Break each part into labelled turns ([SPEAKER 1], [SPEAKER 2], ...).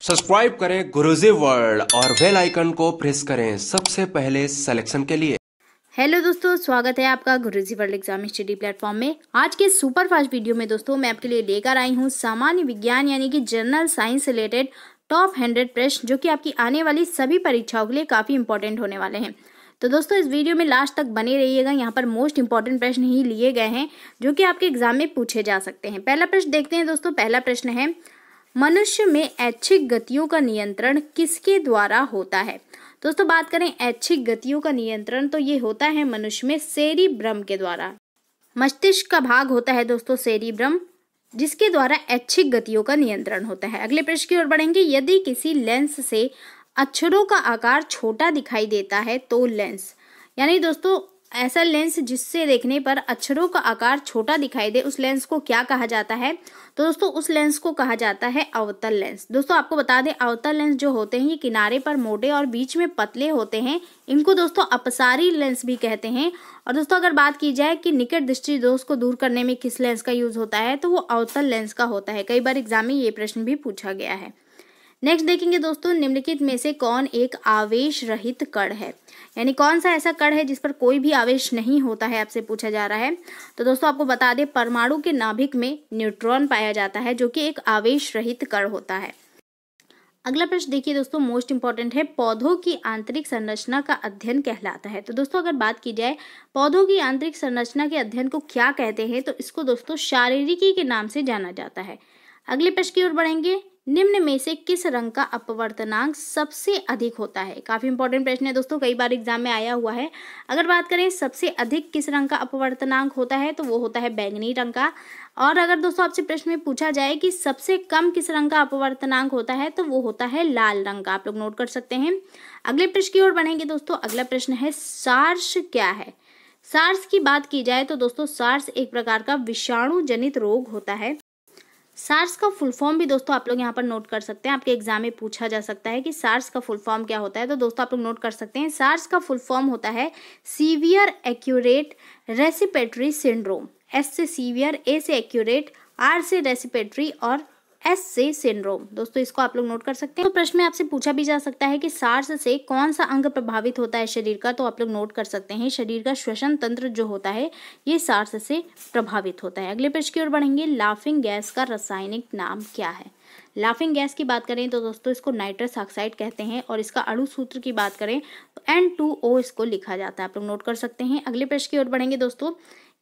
[SPEAKER 1] Subscribe करें गुरुजी world और bell icon को प्रेस करें सबसे पहले सिलेक्शन के लिए।
[SPEAKER 2] हेलो दोस्तों, स्वागत है आपका गुरुजी वर्ल्ड एग्जाम स्टडी प्लेटफॉर्म में। आज के सुपर फास्ट वीडियो में दोस्तों मैं आपके लिए लेकर आई हूँ सामान्य विज्ञान यानी कि जनरल साइंस रिलेटेड टॉप 100 प्रश्न जो कि आपकी आने वाली सभी परीक्षाओं के लिए काफी इंपॉर्टेंट होने वाले हैं। तो दोस्तों इस वीडियो में लास्ट तक बने रहिएगा। यहाँ पर मोस्ट इंपॉर्टेंट प्रश्न ही लिए गए हैं जो कि आपके एग्जाम में पूछे जा सकते हैं। पहला प्रश्न देखते हैं दोस्तों। पहला प्रश्न है, मनुष्य में ऐच्छिक गतियों का नियंत्रण किसके द्वारा होता है? दोस्तों बात करें ऐच्छिक गतियों का नियंत्रण तो ये होता है मनुष्य में सेरिब्रम के द्वारा। मस्तिष्क का भाग होता है दोस्तों सेरिब्रम, जिसके द्वारा ऐच्छिक गतियों का नियंत्रण होता है। अगले प्रश्न की ओर बढ़ेंगे। यदि किसी लेंस से अक्षरों का आकार छोटा दिखाई देता है तो लेंस, यानी दोस्तों ऐसा लेंस जिससे देखने पर अक्षरों का आकार छोटा दिखाई दे, उस लेंस को क्या कहा जाता है? तो दोस्तों उस लेंस को कहा जाता है अवतल लेंस। दोस्तों आपको बता दें, अवतल लेंस जो होते हैं ये किनारे पर मोटे और बीच में पतले होते हैं। इनको दोस्तों अपसारी लेंस भी कहते हैं। और दोस्तों अगर बात की जाए कि निकट दृष्टि दोष को दूर करने में किस लेंस का यूज होता है, तो वो अवतल लेंस का होता है। कई बार एग्जाम में ये प्रश्न भी पूछा गया है। नेक्स्ट देखेंगे दोस्तों, निम्नलिखित में से कौन एक आवेश रहित कण है? यानी कौन सा ऐसा कण है जिस पर कोई भी आवेश नहीं होता है, आपसे पूछा जा रहा है। तो दोस्तों आपको बता दें, परमाणु के नाभिक में न्यूट्रॉन पाया जाता है जो कि एक आवेश रहित कण होता है। अगला प्रश्न देखिए दोस्तों, मोस्ट इंपॉर्टेंट है, पौधों की आंतरिक संरचना का अध्ययन कहलाता है। तो दोस्तों अगर बात की जाए पौधों की आंतरिक संरचना के अध्ययन को क्या कहते हैं, तो इसको दोस्तों शारीरिकी के नाम से जाना जाता है। अगले प्रश्न की ओर बढ़ेंगे। निम्न में से किस रंग का अपवर्तनांक सबसे अधिक होता है? काफी इंपॉर्टेंट प्रश्न है दोस्तों, कई बार एग्जाम में आया हुआ है। अगर बात करें सबसे अधिक किस रंग का अपवर्तनांक होता है, तो वो होता है बैंगनी रंग का। और अगर दोस्तों आपसे प्रश्न में पूछा जाए कि सबसे कम किस रंग का अपवर्तनांक होता है, तो वो होता है लाल रंग का। आप लोग नोट कर सकते हैं। अगले प्रश्न की ओर बढ़ेंगे दोस्तों। अगला प्रश्न है, सार्स क्या है? सार्स की बात की जाए तो दोस्तों सार्स एक प्रकार का विषाणु जनित रोग होता है। सार्स का फुल फॉर्म भी दोस्तों आप लोग यहाँ पर नोट कर सकते हैं। आपके एग्जाम में पूछा जा सकता है कि सार्स का फुल फॉर्म क्या होता है, तो दोस्तों आप लोग नोट कर सकते हैं। सार्स का फुल फॉर्म होता है severe accurate respiratory syndrome. S से सीवियर, ए से एक्यूरेट, आर से रेस्पिरेटरी और एस से सिंड्रोम। दोस्तों इसको आप लोग नोट कर सकते हैं। तो प्रश्न में आपसे पूछा भी जा सकता है कि सार्स से कौन सा अंग प्रभावित होता है शरीर का, तो आप लोग नोट कर सकते हैं शरीर का श्वसन तंत्र जो होता है ये सार्स से प्रभावित होता है। अगले प्रश्न की ओर बढ़ेंगे। लाफिंग गैस का रासायनिक नाम क्या है? लाफिंग गैस की बात करें तो दोस्तों इसको नाइट्रस ऑक्साइड कहते हैं और इसका अणु सूत्र की बात करें तो N2O इसको लिखा जाता है। आप लोग नोट कर सकते हैं। अगले प्रश्न की ओर बढ़ेंगे दोस्तों।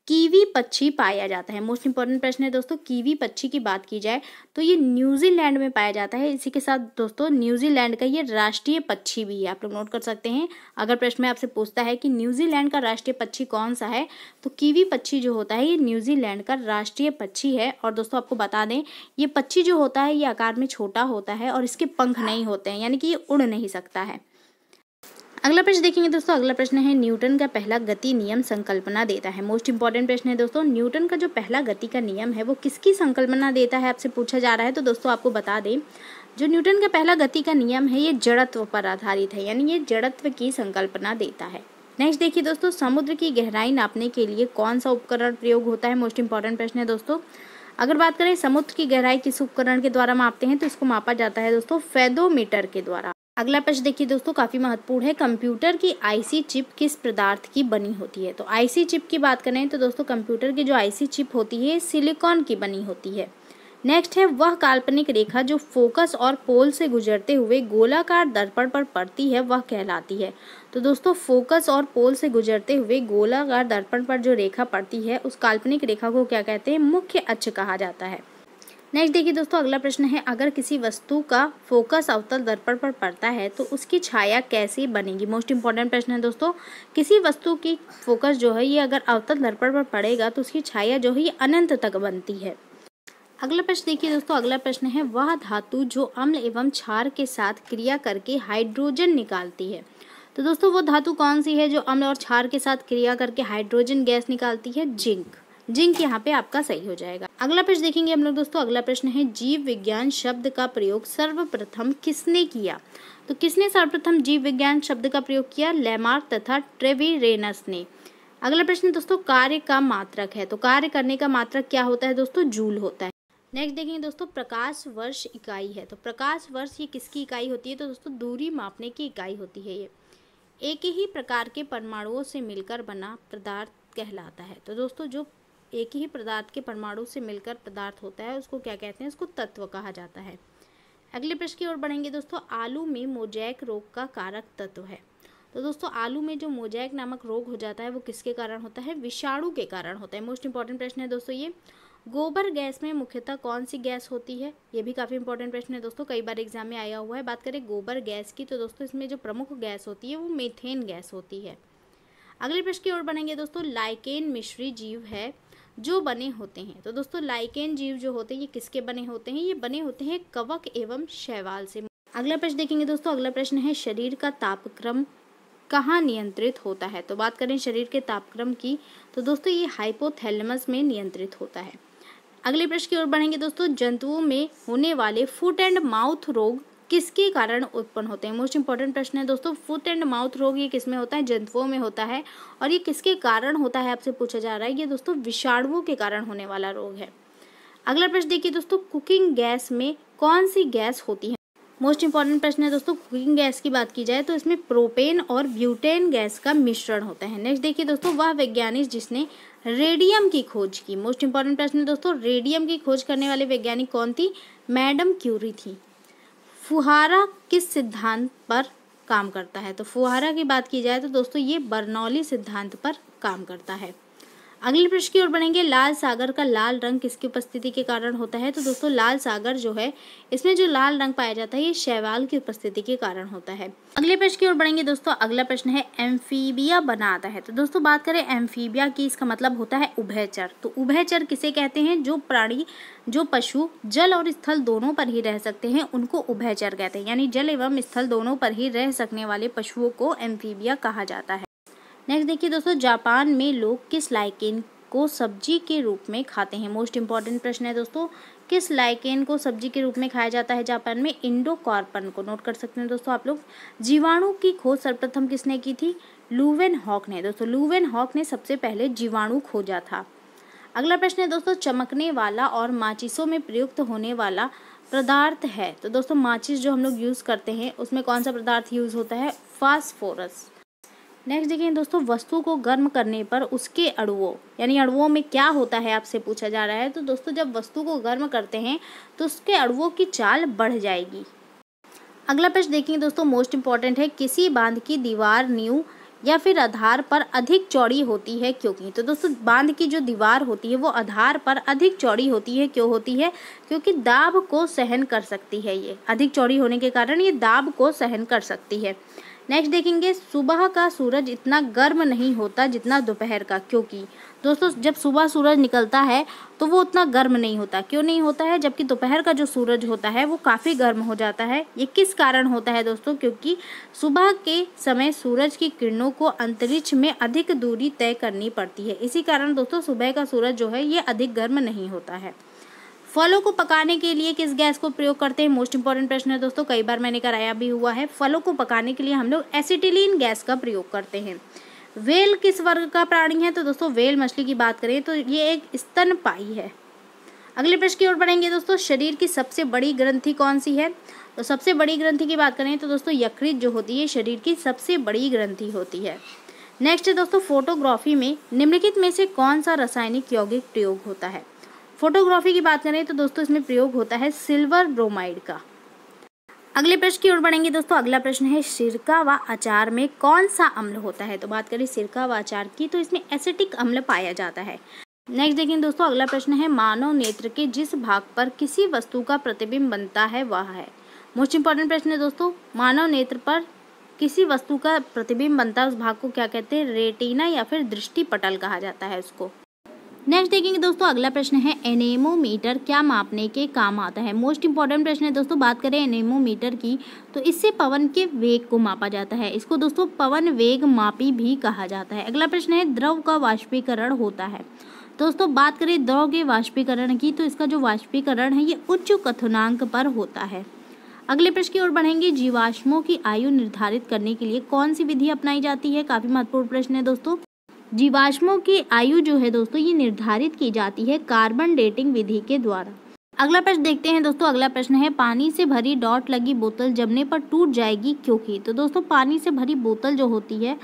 [SPEAKER 2] कीवी पक्षी पाया जाता है। मोस्ट इंपॉर्टेंट प्रश्न है दोस्तों। कीवी पक्षी की बात की जाए तो ये न्यूजीलैंड में पाया जाता है। इसी के साथ दोस्तों न्यूजीलैंड का ये राष्ट्रीय पक्षी भी है। आप लोग नोट कर सकते हैं। अगर प्रश्न में आपसे पूछता है कि न्यूजीलैंड का राष्ट्रीय पक्षी कौन सा है, तो कीवी पक्षी जो होता है ये न्यूजीलैंड का राष्ट्रीय पक्षी है। और दोस्तों आपको बता दें, ये पक्षी जो होता है ये आकार में छोटा होता है और इसके पंख नहीं होते हैं, यानी कि ये उड़ नहीं सकता है। अगला प्रश्न देखेंगे दोस्तों। अगला प्रश्न है, न्यूटन का पहला गति नियम संकल्पना देता है। मोस्ट इंपॉर्टेंट प्रश्न है दोस्तों। न्यूटन का जो पहला गति का नियम है वो किसकी संकल्पना देता है, आपसे पूछा जा रहा है। तो दोस्तों आपको बता दें, जो न्यूटन का पहला गति का नियम है ये जड़त्व पर आधारित है, यानी ये जड़त्व की संकल्पना देता है। नेक्स्ट देखिए दोस्तों, समुद्र की गहराई नापने के लिए कौन सा उपकरण प्रयोग होता है? मोस्ट इंपॉर्टेंट प्रश्न है दोस्तों। अगर बात करें समुद्र की गहराई किस उपकरण के द्वारा मापते हैं, तो इसको मापा जाता है दोस्तों फेदोमीटर के द्वारा। अगला प्रश्न देखिए दोस्तों, काफी महत्वपूर्ण है। कंप्यूटर की आईसी चिप किस पदार्थ की बनी होती है? तो आईसी चिप की बात करें तो दोस्तों कंप्यूटर की जो आईसी चिप होती है सिलिकॉन की बनी होती है। नेक्स्ट है, वह काल्पनिक रेखा जो फोकस और पोल से गुजरते हुए गोलाकार दर्पण पर पड़ती है वह कहलाती है। तो दोस्तों फोकस और पोल से गुजरते हुए गोलाकार दर्पण पर जो रेखा पड़ती है उस काल्पनिक रेखा को क्या कहते हैं? मुख्य अक्ष कहा जाता है। नेक्स्ट देखिए दोस्तों, अगला प्रश्न है, अगर किसी वस्तु का फोकस अवतल दर्पण पर पड़ता है तो उसकी छाया कैसे बनेगी? मोस्ट इंपॉर्टेंट प्रश्न है दोस्तों। किसी वस्तु की फोकस जो है ये अगर अवतल दर्पण पर पड़ेगा तो उसकी छाया जो है ये अनंत तक बनती है। अगला प्रश्न देखिए दोस्तों। अगला प्रश्न है, वह धातु जो अम्ल एवं क्षार के साथ क्रिया करके हाइड्रोजन निकालती है। तो दोस्तों वो धातु कौन सी है जो अम्ल और क्षार के साथ क्रिया करके हाइड्रोजन गैस निकालती है? जिंक। जिंक यहाँ पे आपका सही हो जाएगा। अगला प्रश्न देखेंगे हम लोग दोस्तों। अगला प्रश्न है, जीव विज्ञान शब्द का प्रयोग सर्वप्रथम किसने किया? तो किसने सर्वप्रथम जीव विज्ञान शब्द का प्रयोग किया? लेमार्क तथा ट्रेविरेनस ने। अगला प्रश्न दोस्तों, कार्य का मात्रक है। तो कार्य करने का मात्रक क्या होता है दोस्तों? जूल होता है। नेक्स्ट देखेंगे दोस्तों, प्रकाश वर्ष इकाई है। तो प्रकाश वर्ष ये किसकी इकाई होती है? तो दोस्तों दूरी मापने की इकाई होती है ये। एक ही प्रकार के परमाणुओं से मिलकर बना पदार्थ कहलाता है। तो दोस्तों जो एक ही पदार्थ के परमाणु से मिलकर पदार्थ होता है उसको क्या कहते हैं? उसको तत्व कहा जाता है। अगले प्रश्न की ओर बढ़ेंगे दोस्तों, आलू में मोजैक रोग का कारक तत्व है। तो दोस्तों आलू में जो मोजैक नामक रोग हो जाता है वो किसके कारण होता है? विषाणु के कारण होता है। मोस्ट इंपॉर्टेंट प्रश्न है दोस्तों ये। गोबर गैस में मुख्यतः कौन सी गैस होती है? ये भी काफ़ी इंपॉर्टेंट प्रश्न है दोस्तों, कई बार एग्जाम में आया हुआ है। बात करें गोबर गैस की तो दोस्तों इसमें जो प्रमुख गैस होती है वो मीथेन गैस होती है। अगले प्रश्न की ओर बढ़ेंगे दोस्तों, लाइकेन मिश्री जीव है जो बने होते हैं। तो दोस्तों लाइकेन जीव जो होते हैं ये किसके बने होते हैं? ये बने होते हैं कवक एवं शैवाल से। अगला प्रश्न देखेंगे दोस्तों, अगला प्रश्न है शरीर का तापक्रम कहाँ नियंत्रित होता है? तो बात करें शरीर के तापक्रम की तो दोस्तों ये हाइपोथैलेमस में नियंत्रित होता है। अगले प्रश्न की ओर बढ़ेंगे दोस्तों, जंतुओं में होने वाले फुट एंड माउथ रोग किसके कारण उत्पन्न होते हैं? मोस्ट इंपॉर्टेंट प्रश्न है दोस्तों। फुट एंड माउथ रोग ये किसमें होता है? जंतुओं में होता है। और ये किसके कारण होता है आपसे पूछा जा रहा है? ये दोस्तों विषाणुओं के कारण होने वाला रोग है। अगला प्रश्न देखिए दोस्तों, कुकिंग गैस में कौन सी गैस होती है? मोस्ट इंपॉर्टेंट प्रश्न है दोस्तों। कुकिंग गैस की बात की जाए तो इसमें प्रोपेन और ब्यूटेन गैस का मिश्रण होता है। नेक्स्ट देखिए दोस्तों, वह वैज्ञानिक जिसने रेडियम की खोज की। मोस्ट इंपॉर्टेंट प्रश्न है दोस्तों, रेडियम की खोज करने वाले वैज्ञानिक कौन थी? मैडम क्यूरी थी। फुहारा किस सिद्धांत पर काम करता है? तो फुहारा की बात की जाए तो दोस्तों ये बर्नौली सिद्धांत पर काम करता है। अगले प्रश्न की ओर बढ़ेंगे, लाल सागर का लाल रंग किसकी उपस्थिति के कारण होता है? तो दोस्तों लाल सागर जो है इसमें जो लाल रंग पाया जाता है ये शैवाल की उपस्थिति के कारण होता है। अगले प्रश्न की ओर बढ़ेंगे दोस्तों, अगला प्रश्न है एम्फीबिया बनाता है। तो दोस्तों बात करें एम्फीबिया की, इसका मतलब होता है उभयचर। तो उभयचर किसे कहते हैं? जो प्राणी जो पशु जल और स्थल दोनों पर ही रह सकते हैं उनको उभयचर कहते हैं। यानी जल एवं स्थल दोनों पर ही रह सकने वाले पशुओं को एम्फीबिया कहा जाता है। नेक्स्ट देखिए दोस्तों, जापान में लोग किस लाइकेन को सब्जी के रूप में खाते हैं? मोस्ट इंपॉर्टेंट प्रश्न है दोस्तों, किस लाइकेन को सब्जी के रूप में खाया जाता है जापान में? इंडोकार्पन को नोट कर सकते हैं दोस्तों आप लोग। जीवाणु की खोज सर्वप्रथम किसने की थी? लुवेनहॉक ने। दोस्तों लुवेनहॉक ने सबसे पहले जीवाणु खोजा था। अगला प्रश्न है दोस्तों, चमकने वाला और माचिसों में प्रयुक्त होने वाला पदार्थ है। तो दोस्तों माचिस जो हम लोग यूज़ करते हैं उसमें कौन सा पदार्थ यूज़ होता है? फास्फोरस। नेक्स्ट देखिए दोस्तों, वस्तु को गर्म करने पर उसके अणुओं यानी अणुओं में क्या होता है आपसे पूछा जा रहा है। तो दोस्तों जब वस्तु को गर्म करते हैं तो उसके अणुओं की चाल बढ़ जाएगी। अगला प्रश्न देखेंगे दोस्तों, मोस्ट इंपॉर्टेंट है, किसी बांध की दीवार नींव या फिर आधार पर अधिक चौड़ी होती है क्योंकि? तो दोस्तों बांध की जो दीवार होती है वो आधार पर अधिक चौड़ी होती है। क्यों होती है? क्योंकि दाब को सहन कर सकती है। ये अधिक चौड़ी होने के कारण ये दाब को सहन कर सकती है। नेक्स्ट देखेंगे, सुबह का सूरज इतना गर्म नहीं होता जितना दोपहर का। क्योंकि दोस्तों जब सुबह सूरज निकलता है तो वो उतना गर्म नहीं होता। क्यों नहीं होता है? जबकि दोपहर का जो सूरज होता है वो काफ़ी गर्म हो जाता है। ये किस कारण होता है दोस्तों? क्योंकि सुबह के समय सूरज की किरणों को अंतरिक्ष में अधिक दूरी तय करनी पड़ती है। इसी कारण दोस्तों सुबह का सूरज जो है ये अधिक गर्म नहीं होता है। फलों को पकाने के लिए किस गैस को प्रयोग करते हैं? मोस्ट इंपॉर्टेंट प्रश्न है दोस्तों, कई बार मैंने कराया भी हुआ है। फलों को पकाने के लिए हम लोग एसिटिलीन गैस का प्रयोग करते हैं। व्हेल किस वर्ग का प्राणी है? तो दोस्तों व्हेल मछली की बात करें तो ये एक स्तनपायी है। अगले प्रश्न की ओर बढ़ेंगे दोस्तों, शरीर की सबसे बड़ी ग्रंथि कौन सी है? तो सबसे बड़ी ग्रंथि की बात करें तो दोस्तों यकृत जो होती है शरीर की सबसे बड़ी ग्रंथि होती है। नेक्स्ट है दोस्तों, फोटोग्राफी में निम्नलिखित में से कौन सा रासायनिक यौगिक प्रयोग होता है? फोटोग्राफी की बात करें तो दोस्तों इसमें प्रयोग होता है सिल्वर ब्रोमाइड का। अगले प्रश्न की ओर बढ़ेंगे दोस्तों, अगला प्रश्न है, सिरका व अचार में कौन सा अम्ल होता है? तो बात करें सिरका व अचार की तो इसमें एसिटिक अम्ल पाया जाता है। नेक्स्ट देखेंगे दोस्तों, अगला प्रश्न है, मानव नेत्र के जिस भाग पर किसी वस्तु का प्रतिबिंब बनता है वह है। मोस्ट इंपॉर्टेंट प्रश्न है दोस्तों, मानव नेत्र पर किसी वस्तु का प्रतिबिंब बनता है उस भाग को क्या कहते हैं? रेटिना या फिर दृष्टि पटल कहा जाता है उसको। नेक्स्ट देखेंगे दोस्तों, अगला प्रश्न है, एनेमोमीटर क्या मापने के काम आता है? मोस्ट इंपॉर्टेंट प्रश्न है दोस्तों, बात करें एनेमोमीटर की तो इससे पवन के वेग को मापा जाता है। इसको दोस्तों पवन वेग मापी भी कहा जाता है। अगला प्रश्न है, द्रव का वाष्पीकरण होता है। दोस्तों बात करें द्रव के वाष्पीकरण की तो इसका जो वाष्पीकरण है ये उच्च क्वथनांक पर होता है। अगले प्रश्न की ओर बढ़ेंगे, जीवाश्मों की आयु निर्धारित करने के लिए कौन सी विधि अपनाई जाती है? काफी महत्वपूर्ण प्रश्न है दोस्तों। जीवाश्मों की आयु जो है दोस्तों ये निर्धारित की जाती है कार्बन डेटिंग विधि के द्वारा। अगला प्रश्न देखते हैं दोस्तों। अगला प्रश्न है पानी से भरी डॉट लगी बोतल जमने पर टूट जाएगी क्योंकि। तो दोस्तों पानी से भरी बोतल जो होती है,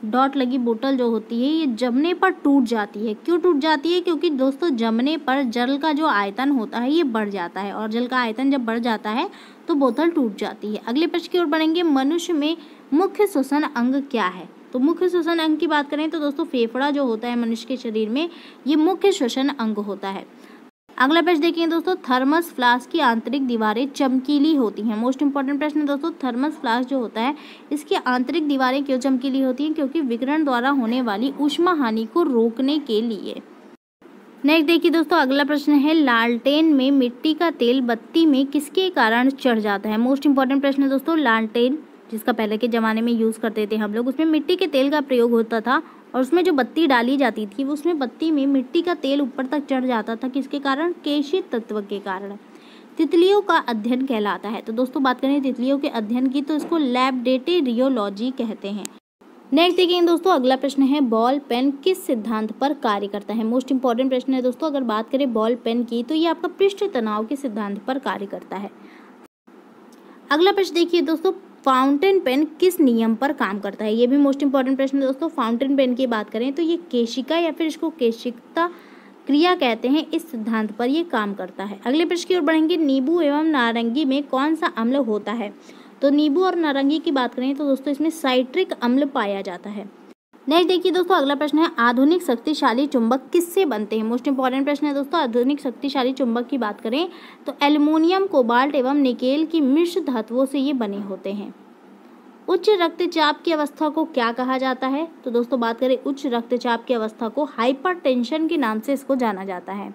[SPEAKER 2] डॉट लगी बोतल जो होती है, ये जमने पर टूट जाती है। क्यों टूट जाती है? क्योंकि दोस्तों जमने पर जल का जो आयतन होता है ये बढ़ जाता है, और जल का आयतन जब बढ़ जाता है तो बोतल टूट जाती है। अगले प्रश्न की ओर बढ़ेंगे। मनुष्य में मुख्य श्वसन अंग क्या है? तो मुख्य श्वसन अंग की बात करें तो दोस्तों फेफड़ा जो होता है मनुष्य के शरीर में, ये मुख्य श्वसन अंग होता है। अगला प्रश्न देखिए दोस्तों। थर्मस फ्लास्क की आंतरिक दीवारें चमकीली होती हैं। मोस्ट इंपॉर्टेंट प्रश्न है दोस्तों। थर्मस फ्लास्क जो होता है इसकी आंतरिक दीवारें क्यों चमकीली होती हैं? क्योंकि विकिरण द्वारा होने वाली ऊष्मा हानि को रोकने के लिए। नेक्स्ट देखिए दोस्तों। अगला प्रश्न है लालटेन में मिट्टी का तेल बत्ती में किसके कारण चढ़ जाता है? मोस्ट इंपॉर्टेंट प्रश्न है दोस्तों। लालटेन जिसका पहले के ज़माने में यूज़ करते थे हम लोग, उसमें मिट्टी के तेल का प्रयोग होता था, और उसमें जो बत्ती डाली जाती थी उसमें बत्ती में मिट्टी का तेल ऊपर तक चढ़ जाता था। किसके कारण? केशित तत्व के कारण। तितलियों का अध्ययन कहलाता है। तो दोस्तों बात करें तितलियों के अध्ययन की तो इसको लैबडेटेरियोलॉजी कहते हैं। नेक्स्ट देखिए दोस्तों। अगला प्रश्न है बॉल पेन किस सिद्धांत पर कार्य करता है? मोस्ट इंपॉर्टेंट प्रश्न है दोस्तों। अगर बात करें बॉल पेन की तो ये आपका पृष्ठ तनाव के सिद्धांत पर कार्य करता है। अगला प्रश्न देखिए दोस्तों। फाउंटेन पेन किस नियम पर काम करता है? ये भी मोस्ट इंपॉर्टेंट प्रश्न है दोस्तों। फाउंटेन पेन की बात करें तो ये केशिका या फिर इसको केशिकता क्रिया कहते हैं, इस सिद्धांत पर ये काम करता है। अगले प्रश्न की ओर बढ़ेंगे। नींबू एवं नारंगी में कौन सा अम्ल होता है? तो नींबू और नारंगी की बात करें तो दोस्तों इसमें साइट्रिक अम्ल पाया जाता है। नेक्स्ट देखिए दोस्तों। अगला प्रश्न है आधुनिक शक्तिशाली चुंबक किससे बनते हैं? मोस्ट इंपॉर्टेंट प्रश्न है दोस्तों। आधुनिक शक्तिशाली चुंबक की बात करें तो एल्युमिनियम, कोबाल्ट एवं निकेल की मिश्र धातुओं से ये बने होते हैं। उच्च रक्तचाप की अवस्था को क्या कहा जाता है? तो दोस्तों बात करें उच्च रक्तचाप की अवस्था को हाइपरटेंशन के नाम से इसको जाना जाता है।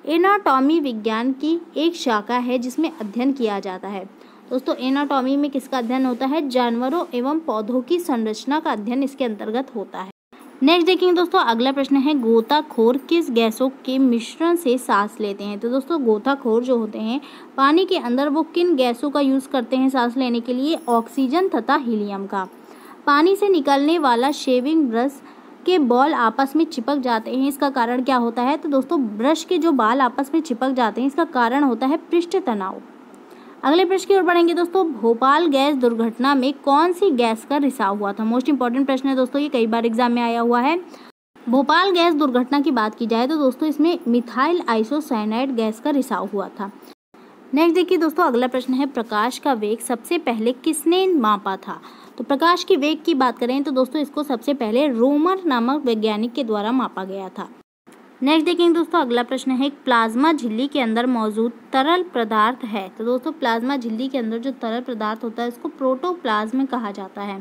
[SPEAKER 2] एनाटॉमी विज्ञान की एक शाखा है जिसमें अध्ययन किया जाता है। दोस्तों एनाटॉमी में किसका अध्ययन होता है? जानवरों एवं पौधों की संरचना का अध्ययन इसके अंतर्गत होता है। नेक्स्ट देखेंगे दोस्तों। अगला प्रश्न है गोताखोर किस गैसों के मिश्रण से सांस लेते हैं? तो दोस्तों गोताखोर जो होते हैं पानी के अंदर वो किन गैसों का यूज़ करते हैं सांस लेने के लिए? ऑक्सीजन तथा हीलियम का। पानी से निकलने वाला शेविंग ब्रश के बॉल आपस में चिपक जाते हैं, इसका कारण क्या होता है? तो दोस्तों ब्रश के जो बाल आपस में चिपक जाते हैं इसका कारण होता है पृष्ठ तनाव। अगले प्रश्न की ओर बढ़ेंगे दोस्तों। भोपाल गैस दुर्घटना में कौन सी गैस का रिसाव हुआ था? मोस्ट इंपॉर्टेंट प्रश्न है दोस्तों, ये कई बार एग्जाम में आया हुआ है। भोपाल गैस दुर्घटना की बात की जाए तो दोस्तों इसमें मिथाइल आइसोसाइनाइड गैस का रिसाव हुआ था। नेक्स्ट देखिए दोस्तों। अगला प्रश्न है प्रकाश का वेग सबसे पहले किसने मापा था? तो प्रकाश की वेग की बात करें तो दोस्तों इसको सबसे पहले रोमर नामक वैज्ञानिक के द्वारा मापा गया था। नेक्स्ट देखेंगे दोस्तों। अगला प्रश्न है प्लाज्मा झिल्ली के अंदर मौजूद तरल पदार्थ है। तो दोस्तों प्लाज्मा झिल्ली के अंदर जो तरल पदार्थ होता है इसको प्रोटोप्लाज्म कहा जाता है।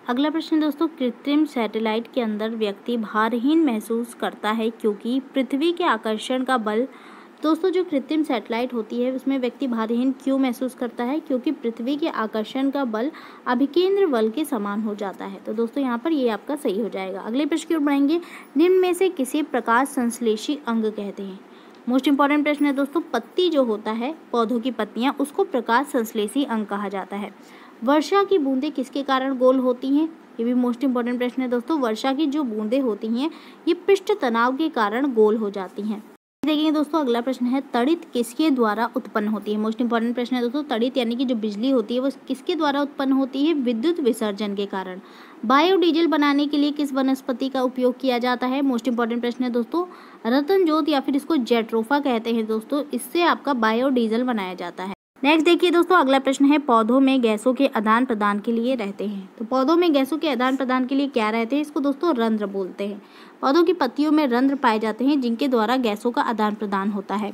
[SPEAKER 2] अगला प्रश्न दोस्तों। कृत्रिम सैटेलाइट के अंदर व्यक्ति भारहीन महसूस करता है क्योंकि पृथ्वी के आकर्षण का बल। दोस्तों जो कृत्रिम सैटेलाइट होती है उसमें व्यक्ति भारहीन क्यों महसूस करता है? क्योंकि पृथ्वी के आकर्षण का बल अभिकेंद्र बल के समान हो जाता है। तो दोस्तों यहाँ पर ये आपका सही हो जाएगा। अगले प्रश्न की ओर बढ़ेंगे। निम्न में से किसे प्रकाश संश्लेषी अंग कहते हैं? मोस्ट इंपॉर्टेंट प्रश्न है दोस्तों। पत्ती जो होता है पौधों की पत्तियाँ उसको प्रकाश संश्लेषी अंग कहा जाता है। वर्षा की बूंदें किसके कारण गोल होती हैं? ये भी मोस्ट इंपॉर्टेंट प्रश्न है दोस्तों। वर्षा की जो बूंदें होती हैं ये पृष्ठ तनाव के कारण गोल हो जाती हैं। देखिए दोस्तों। अगला प्रश्न है तड़ित किसके द्वारा उत्पन्न होती है? मोस्ट इंपॉर्टेंट प्रश्न है दोस्तों। तड़ित यानी कि जो बिजली होती है वो किसके द्वारा उत्पन्न होती है? विद्युत विसर्जन के कारण। बायोडीजल बनाने के लिए किस वनस्पति का उपयोग किया जाता है? मोस्ट इंपॉर्टेंट प्रश्न है दोस्तों। रतन जोत या फिर इसको जेट्रोफा कहते हैं दोस्तों, इससे आपका बायोडीजल बनाया जाता है। नेक्स्ट देखिए दोस्तों। अगला प्रश्न है पौधों में गैसों के आदान प्रदान के लिए रहते हैं। तो पौधों में गैसों के आदान प्रदान के लिए क्या रहते हैं? इसको दोस्तों रंध्र बोलते हैं। पौधों की पत्तियों में रंध्र पाए जाते हैं जिनके द्वारा गैसों का आदान प्रदान होता है।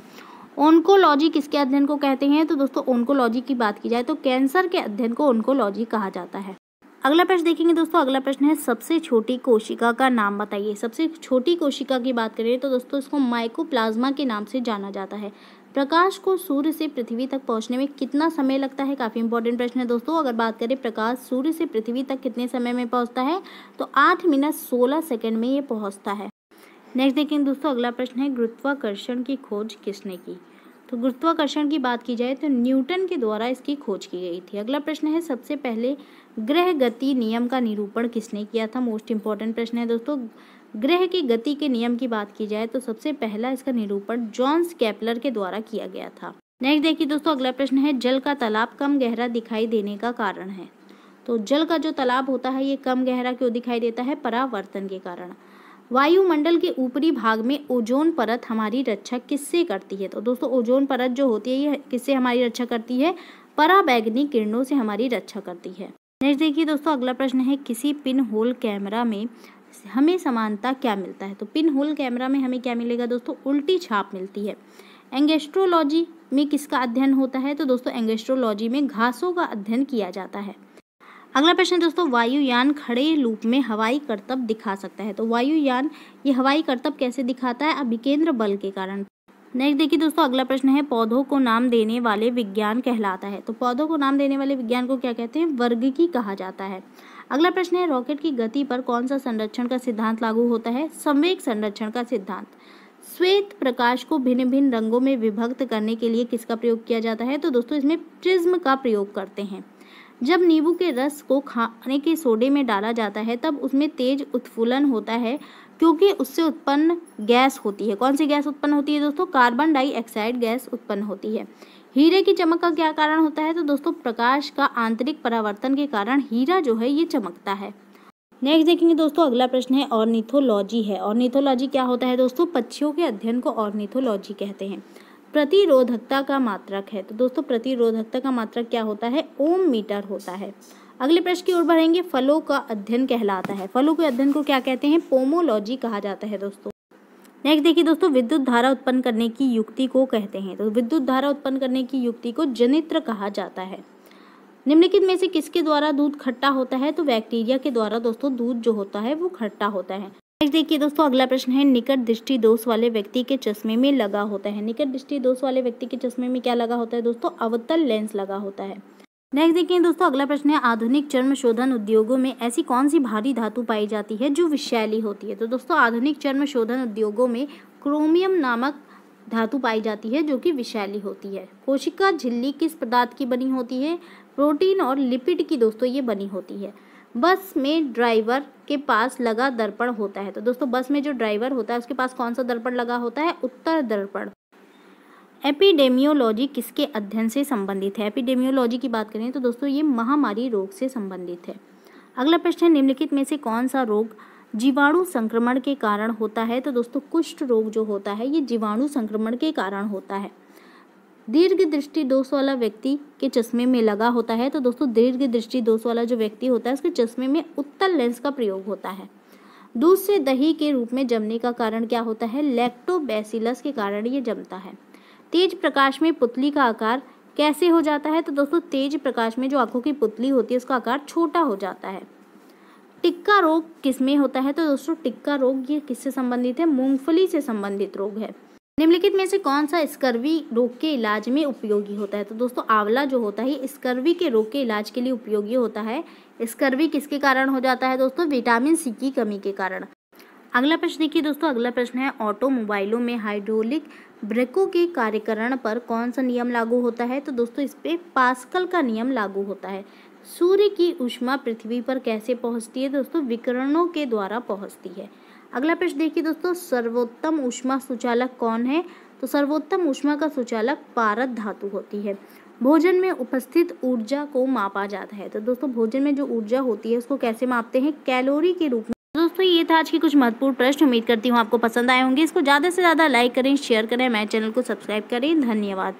[SPEAKER 2] ओन्कोलॉजी किसके अध्ययन को कहते हैं? तो दोस्तों ओन्कोलॉजी की बात की जाए तो कैंसर के अध्ययन को ओन्कोलॉजी कहा जाता है। अगला प्रश्न देखेंगे दोस्तों। अगला प्रश्न है सबसे छोटी कोशिका का नाम बताइए। सबसे छोटी कोशिका की बात करें तो दोस्तों इसको माइकोप्लाज्मा के नाम से जाना जाता है। प्रकाश को सूर्य से पृथ्वी तक पहुंचने में कितना समय लगता है? काफ़ी इंपॉर्टेंट प्रश्न है दोस्तों। अगर बात करें प्रकाश सूर्य से पृथ्वी तक कितने समय में पहुंचता है तो 8 मिनट 16 सेकंड में ये पहुंचता है। नेक्स्ट देखेंगे दोस्तों। अगला प्रश्न है गुरुत्वाकर्षण की खोज किसने की? तो गुरुत्वाकर्षण की बात की जाए तो न्यूटन के द्वारा इसकी खोज की गई थी। अगला प्रश्न है सबसे पहले ग्रह गति नियम का निरूपण किसने किया था? मोस्ट इंपॉर्टेंट प्रश्न है दोस्तों। ग्रह की गति के नियम की बात की जाए तो सबसे पहला इसका निरूपण जॉन्स केपलर के द्वारा किया गया था। नेक्स्ट देखिए दोस्तों, अगला प्रश्न है जल का तालाब कम गहरा दिखाई देने का कारण है। तो जल का जो तालाब होता है ये कम गहरा क्यों दिखाई देता है? परावर्तन के कारण। वायुमंडल के ऊपरी भाग में ओजोन परत हमारी रक्षा किससे करती है? तो दोस्तों ओजोन परत जो होती है ये किससे हमारी रक्षा करती है? पराबैंगनी किरणों से हमारी रक्षा करती है। नेक्स्ट देखिए दोस्तों, अगला प्रश्न है किसी पिन होल कैमरा में हमें समानता क्या मिलता है? तो पिन होल कैमरा में हमें क्या मिलेगा दोस्तों? उल्टी छाप मिलती है। एंगस्ट्रोलॉजी में किसका अध्ययन होता है? तो दोस्तों एंगस्ट्रोलॉजी में घासों का अध्ययन किया जाता है। अगला प्रश्न दोस्तों, वायुयान खड़े लूप में हवाई करतब दिखा सकता है। तो वायुयान ये हवाई करतब कैसे दिखाता है? अभिकेंद्र बल के कारण। नेक्स्ट देखिए दोस्तों, अगला प्रश्न है पौधों को नाम देने वाले विज्ञान कहलाता है। तो पौधों को नाम देने वाले विज्ञान को क्या कहते हैं? वर्गिकी कहा जाता है। अगला प्रश्न है रॉकेट की गति पर कौन सा संरक्षण का सिद्धांत लागू होता है? संवेग संरक्षण का सिद्धांत। श्वेत प्रकाश को भिन्न भिन्न रंगों में विभक्त करने के लिए किसका प्रयोग किया जाता है? तो दोस्तों इसमें प्रिज्म का प्रयोग करते हैं। जब नींबू के रस को खाने के सोडे में डाला जाता है तब उसमें तेज उत्फुल्लन होता है क्योंकि उससे उत्पन्न गैस होती है। कौन सी गैस उत्पन्न होती है दोस्तों? कार्बन डाइऑक्साइड गैस उत्पन्न होती है। हीरे की चमक का क्या कारण होता है? तो दोस्तों प्रकाश का आंतरिक परावर्तन के कारण हीरा जो है ये चमकता है। नेक्स्ट देखेंगे दोस्तों, अगला प्रश्न है ऑर्निथोलॉजी है। ऑर्निथोलॉजी क्या होता है दोस्तों? पक्षियों के अध्ययन को ऑर्निथोलॉजी कहते हैं। प्रतिरोधकता का मात्रक है। तो दोस्तों प्रतिरोधकता का मात्रक क्या होता है? ओम मीटर होता है। अगले प्रश्न की ओर बढ़ेंगे, फलों का अध्ययन कहलाता है। फलों के अध्ययन को क्या कहते हैं? पोमोलॉजी कहा जाता है दोस्तों। नेक्स्ट देखिए दोस्तों, विद्युत धारा उत्पन्न करने की युक्ति को कहते हैं। तो विद्युत धारा उत्पन्न करने की युक्ति को जनित्र कहा जाता है। निम्नलिखित में से किसके द्वारा दूध खट्टा होता है? तो बैक्टीरिया के द्वारा दोस्तों दूध जो होता है वो खट्टा होता है। नेक्स्ट देखिए दोस्तों, अगला प्रश्न है निकट दृष्टि दोष वाले व्यक्ति के चश्मे में लगा होता है। निकट दृष्टि दोष वाले व्यक्ति के चश्मे में क्या लगा होता है दोस्तों? अवतल लेंस लगा होता है। नेक्स्ट देखिए दोस्तों, अगला प्रश्न है आधुनिक चर्म शोधन उद्योगों में ऐसी कौन सी भारी धातु पाई जाती है जो विषैली होती है? तो दोस्तों आधुनिक चर्म शोधन उद्योगों में क्रोमियम नामक धातु पाई जाती है जो कि विषैली होती है। कोशिका झिल्ली किस पदार्थ की बनी होती है? प्रोटीन और लिपिड की दोस्तों ये बनी होती है। बस में ड्राइवर के पास लगा दर्पण होता है। तो दोस्तों बस में जो ड्राइवर होता है उसके पास कौन सा दर्पण लगा होता है? उत्तर दर्पण। एपिडेमियोलॉजी किसके अध्ययन से संबंधित है? एपिडेमियोलॉजी की बात करें तो दोस्तों ये महामारी रोग से संबंधित है। अगला प्रश्न है निम्नलिखित में से कौन सा रोग जीवाणु संक्रमण के कारण होता है? तो दोस्तों कुष्ठ रोग जो होता है ये जीवाणु संक्रमण के कारण होता है। दीर्घ दृष्टि दोष वाला व्यक्ति के चश्मे में लगा होता है। तो दोस्तों दीर्घ दृष्टि दोष वाला जो व्यक्ति होता है उसके चश्मे में उत्तल लेंस का प्रयोग होता है। दूध से दही के रूप में जमने का कारण क्या होता है? लैक्टोबैसिलस के कारण ये जमता है। तेज प्रकाश में पुतली का आकार कैसे हो जाता है? तो दोस्तों तेज प्रकाश में जो आंखों की पुतली होती है उसका आकार छोटा हो जाता है। टिक्का रोग किसमें होता है? तो दोस्तों टिक्का रोग ये किससे संबंधित है? मूंगफली से संबंधित रोग है। निम्नलिखित में से कौन सा स्कर्वी रोग के इलाज में उपयोगी होता है? तो दोस्तों आंवला जो होता है स्कर्वी के रोग के इलाज के लिए उपयोगी होता है। स्कर्वी किसके कारण हो जाता है दोस्तों? विटामिन सी की कमी के कारण। अगला प्रश्न देखिए दोस्तों, अगला प्रश्न है ऑटोमोबाइलों में हाइड्रोलिक ब्रेकों के कार्यकरण पर कौन सा नियम लागू होता है? तो दोस्तों इस पे पास्कल का नियम लागू होता है। सूर्य की ऊष्मा पृथ्वी पर कैसे पहुंचती है? दोस्तों विकिरणों के द्वारा पहुंचती है। अगला प्रश्न देखिए दोस्तों, सर्वोत्तम ऊष्मा सुचालक कौन है? तो सर्वोत्तम ऊष्मा का सुचालक पारद धातु होती है। भोजन में उपस्थित ऊर्जा को मापा जाता है। तो दोस्तों भोजन में जो ऊर्जा होती है उसको कैसे मापते हैं? कैलोरी के रूप में। दोस्तों ये था आज की कुछ महत्वपूर्ण प्रश्न। उम्मीद करती हूँ आपको पसंद आए होंगे। इसको ज़्यादा से ज़्यादा लाइक करें, शेयर करें, मेरे चैनल को सब्सक्राइब करें। धन्यवाद।